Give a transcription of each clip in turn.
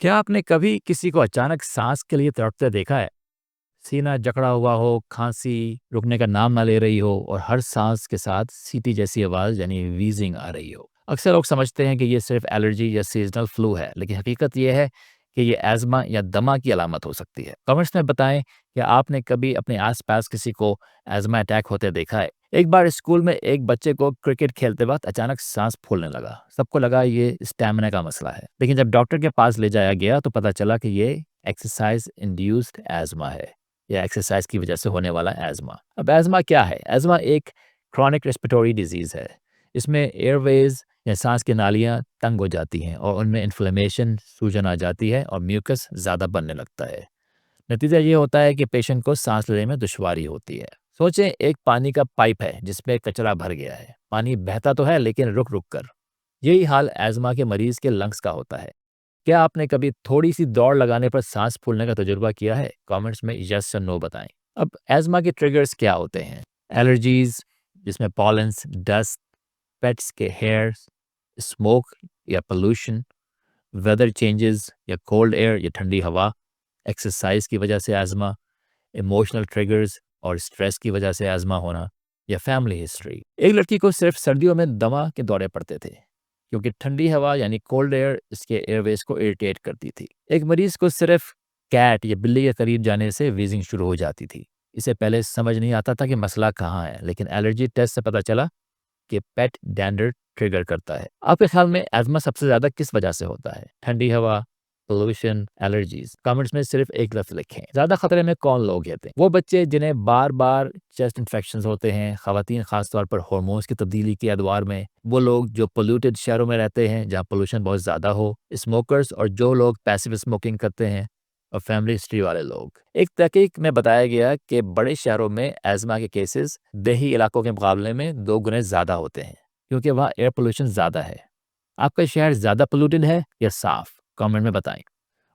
क्या आपने कभी किसी को अचानक सांस के लिए तड़पते देखा है? सीना जकड़ा हुआ हो, खांसी रुकने का नाम ना ले रही हो और हर सांस के साथ सीटी जैसी आवाज़ यानी वीजिंग आ रही हो। अक्सर लोग समझते हैं कि ये सिर्फ एलर्जी या सीजनल फ्लू है, लेकिन हकीकत ये है कि ये एज़मा या दमा की अलामत हो सकती है। कमेंट्स में बताएं कि आपने कभी अपने आसपास किसी को एज़मा अटैक होते देखा है। एक बार स्कूल में एक बच्चे को क्रिकेट खेलते वक्त अचानक सांस फूलने लगा। सबको लगा ये स्टैमिना का मसला है, लेकिन जब डॉक्टर के पास ले जाया गया तो पता चला कि ये एक्सरसाइज इंड्यूस्ड एज़मा है या एक्सरसाइज की वजह से होने वाला एज़मा। अब एज़मा क्या है? एज़मा एक क्रॉनिक रेस्पिरेटरी डिजीज़ है। इसमें एयरवेज या सांस की नालियाँ तंग हो जाती हैं और उनमें इन्फ्लेमेशन, सूजन आ जाती है और म्यूकस ज़्यादा बनने लगता है। नतीजा ये होता है कि पेशेंट को सांस लेने में दुश्वारी होती है। सोचें एक पानी का पाइप है जिसमें कचरा भर गया है। पानी बहता तो है लेकिन रुक रुक कर। यही हाल एज़मा के मरीज के लंग्स का होता है। क्या आपने कभी थोड़ी-सी दौड़ लगाने पर सांस फूलने का तजुर्बा किया है? कमेंट्स में यस या नो बताएं। अब एज़मा के ट्रिगर्स क्या होते हैं? एलर्जीज़ जिसमें पॉलेंस, डस्ट, पेट्स के हेयर्स, स्मोक या पोल्यूशन, वेदर चेंजेस या कोल्ड एयर या ठंडी हवा, एक्सरसाइज की वजह से एज़मा, इमोशनल ट्रिगर्स और स्ट्रेस की वजह से एज़मा होना या फैमिली हिस्ट्री। एक लड़की को सिर्फ सर्दियों में दमा के दौरे पड़ते थे क्योंकि ठंडी हवा यानी कोल्ड एयर इसके एयरवेज को इरिटेट करती थी। एक मरीज को सिर्फ कैट या बिल्ली के करीब जाने से वीजिंग शुरू हो जाती थी। इसे पहले समझ नहीं आता था कि मसला कहाँ है, लेकिन एलर्जी टेस्ट से पता चला कि पेट डैंडर ट्रिगर करता है। आपके ख्याल में एज़मा सबसे ज़्यादा किस वजह से होता है? ठंडी हवा, पोल्यूशन, एलर्जीज़? कमेंट्स में सिर्फ एक लफ्ज़ लिखें। ज़्यादा खतरे में कौन लोग हैं? वो बच्चे जिन्हें बार-बार चेस्ट इन्फेक्शंस होते हैं, ख़वातीन ख़ास तौर पर हार्मोन्स की तब्दीली के अदवार में, वो लोग जो पोल्यूटेड शहरों में रहते हैं, जहाँ पोल्यूशन बहुत ज़्यादा हो, स्मोकर्स और जो लोग पैसिव स्मोकिंग करते हैं और फैमिली हिस्ट्री वाले लोग। एक तहकीक में बताया गया कि बड़े शहरों में एज़मा के केसेस देही इलाकों के मुकाबले में 2 गुने ज़्यादा होते हैं, क्योंकि वहाँ एयर पोल्यूशन ज़्यादा है। आपका शहर ज़्यादा पोल्यूटेड है या साफ़? कमेंट में बताएं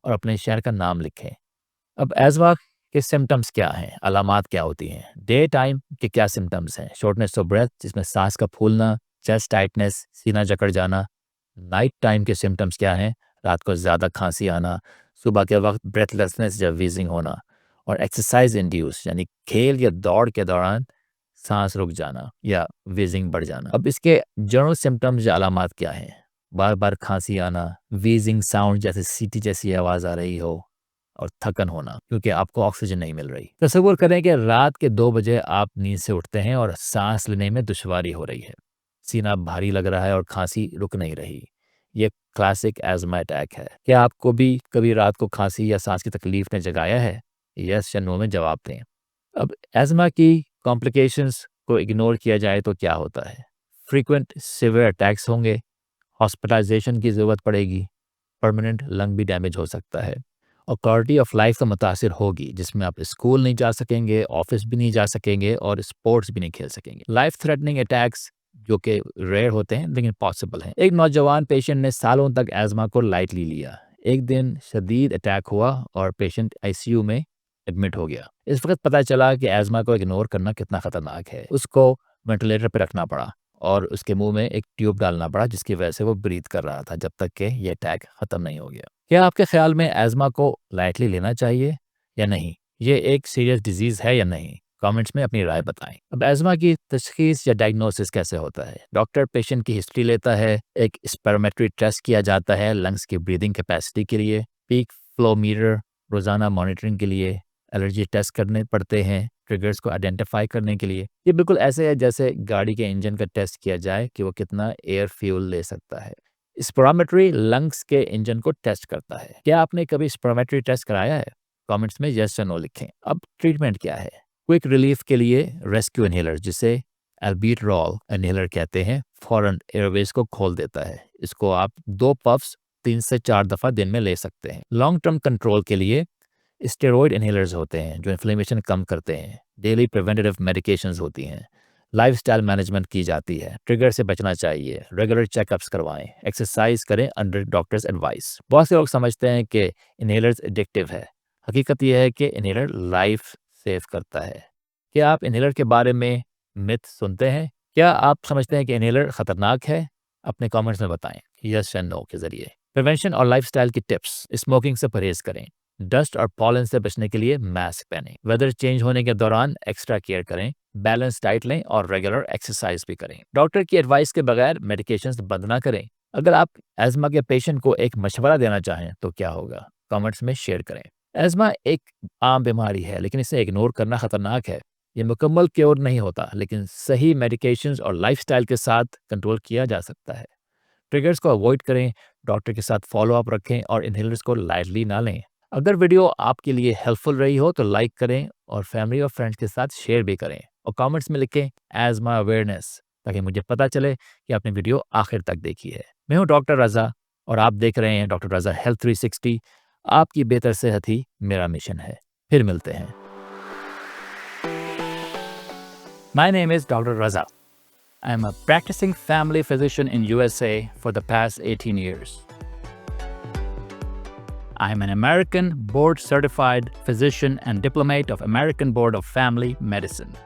और अपने शहर का नाम लिखें। अब एज़मा के सिम्पटम्स क्या हैं? अलामात क्या होती हैं? डे टाइम के क्या सिम्पटम्स हैं? शॉर्टनेस ऑफ ब्रेथ जिसमें सांस का फूलना, चेस्ट टाइटनेस, सीना जकड़ जाना। नाइट टाइम के सिम्पटम्स क्या हैं? रात को ज़्यादा खांसी आना, सुबह के वक्त ब्रेथलेसनेस या वीजिंग होना और एक्सरसाइज इंड्यूस यानी खेल या दौड़ के दौरान सांस रुक जाना या वीजिंग बढ़ जाना। अब इसके जनरल सिम्पटम्स या अलामात क्या हैं? बार बार खांसी आना, वीजिंग साउंड जैसे सीटी जैसी आवाज़ आ रही हो और थकन होना क्योंकि आपको ऑक्सीजन नहीं मिल रही। तसव्वुर करें कि रात के 2 बजे आप नींद से उठते हैं और सांस लेने में दुश्वारी हो रही है। सीना भारी लग रहा है और खांसी रुक नहीं रही। ये क्लासिक एज़मा अटैक है। क्या आपको भी कभी रात को खांसी या सांस की तकलीफ ने जगाया है? यस या नो में जवाब दें। अब एज़मा की कॉम्प्लिकेशंस को इग्नोर किया जाए तो क्या होता है? फ्रीक्वेंट सीवियर अटैक्स होंगे, हॉस्पिटलाइजेशन की ज़रूरत पड़ेगी, परमानेंट लंग भी डैमेज हो सकता है और क्वालिटी ऑफ लाइफ तो मुतासिर होगी, जिसमें आप स्कूल नहीं जा सकेंगे, ऑफिस भी नहीं जा सकेंगे और स्पोर्ट्स भी नहीं खेल सकेंगे। लाइफ थ्रेटनिंग अटैक्स जो कि रेयर होते हैं लेकिन पॉसिबल हैं। एक नौजवान पेशेंट ने सालों तक एज़मा को लाइटली लिया। एक दिन शदीद अटैक हुआ और पेशेंट आईसीयू में एडमिट हो गया। इस वक्त पता चला कि एज़मा को इग्नोर करना कितना खतरनाक है। उसको वेंटिलेटर पर रखना पड़ा और उसके मुंह में एक ट्यूब डालना पड़ा जिसकी वजह से वो ब्रीथ कर रहा था जब तक कि ये अटैक खत्म नहीं हो गया। क्या आपके ख्याल में एज़मा को लाइटली लेना चाहिए या नहीं? ये एक सीरियस डिजीज़ है या नहीं? कमेंट्स में अपनी राय बताएं। अब एज़मा की तशखीस या डायग्नोसिस कैसे होता है? डॉक्टर पेशेंट की हिस्ट्री लेता है, एक स्पेरोमेट्री टेस्ट किया जाता है लंग्स की ब्रीदिंग कैपेसिटी के लिए, पीक फ्लो मीटर रोज़ाना मॉनिटरिंग के लिए, एलर्जी टेस्ट करने पड़ते हैं ट्रिगर्स को आइडेंटिफाई करने के लिए। ये बिल्कुल ऐसे है जैसे गाड़ी के इंजन का टेस्ट किया जाए कि वो कितना एयर फ्यूल ले सकता है। स्पिरोमेट्री लंग्स के इंजन को टेस्ट करता है। क्या आपने कभी स्पिरोमेट्री टेस्ट कराया है? कमेंट्स में यस या नो लिखें। अब ट्रीटमेंट क्या है? क्विक रिलीफ के लिए रेस्क्यू इनहेलर जिसे एल्बीट्रॉल इनहेलर कहते हैं फौरन एयरवेज को खोल देता है। इसको आप 2 पफ्स 3 से 4 दफ़ा दिन में ले सकते हैं। लॉन्ग टर्म कंट्रोल के लिए स्टेरॉयड इनहेलर्स होते हैं जो इन्फ्लेमेशन कम करते हैं। डेली प्रिवेंटिव मेडिकेशंस होती हैं। लाइफस्टाइल मैनेजमेंट की जाती है। ट्रिगर से बचना चाहिए। रेगुलर चेकअप्स करवाएं। एक्सरसाइज करें अंडर डॉक्टर्स एडवाइस। बहुत से लोग समझते हैं कि इनहेलर्स एडिक्टिव है। हकीकत यह है कि इनहेलर लाइफ सेव करता है। क्या आप इनहेलर के बारे में मिथ सुनते हैं? क्या आप समझते हैं कि इनहेलर खतरनाक है? अपने कमेंट्स में बताएं यस या नो के जरिए। प्रिवेंशन और लाइफस्टाइल की टिप्स। स्मोकिंग से परहेज करें, डस्ट और पॉलन से बचने के लिए मास्क पहनें, वेदर चेंज होने के दौरान एक्स्ट्रा केयर करें, बैलेंस डाइट लें और रेगुलर एक्सरसाइज भी करें। डॉक्टर की एडवाइस के बगैर मेडिकेशंस बंद ना करें। अगर आप एज़मा के पेशेंट को एक मशवरा देना चाहें तो क्या होगा, कमेंट्स में शेयर करें। एज़मा एक आम बीमारी है, लेकिन इसे इग्नोर करना खतरनाक है। ये मुकम्मल क्योर नहीं होता, लेकिन सही मेडिकेशंस और लाइफस्टाइल के साथ कंट्रोल किया जा सकता है। ट्रिगर्स को अवॉइड करें, डॉक्टर के साथ फॉलो अप रखें और इनहेलर्स को लाइटली ना लें। अगर वीडियो आपके लिए हेल्पफुल रही हो तो लाइक करें और फैमिली और फ्रेंड्स के साथ शेयर भी करें और कमेंट्स में लिखें एज़मा अवेयरनेस, ताकि मुझे पता चले कि आपने वीडियो आखिर तक देखी है। मैं हूं डॉक्टर रज़ा और आप देख रहे हैं डॉक्टर रज़ा हेल्थ 360। आपकी बेहतर सेहत ही मेरा मिशन है। फिर मिलते हैं। My name is doctor Raza. I am a practicing family physician in USA for the past 18 years. I am an American board certified physician and diplomate of American Board of Family Medicine.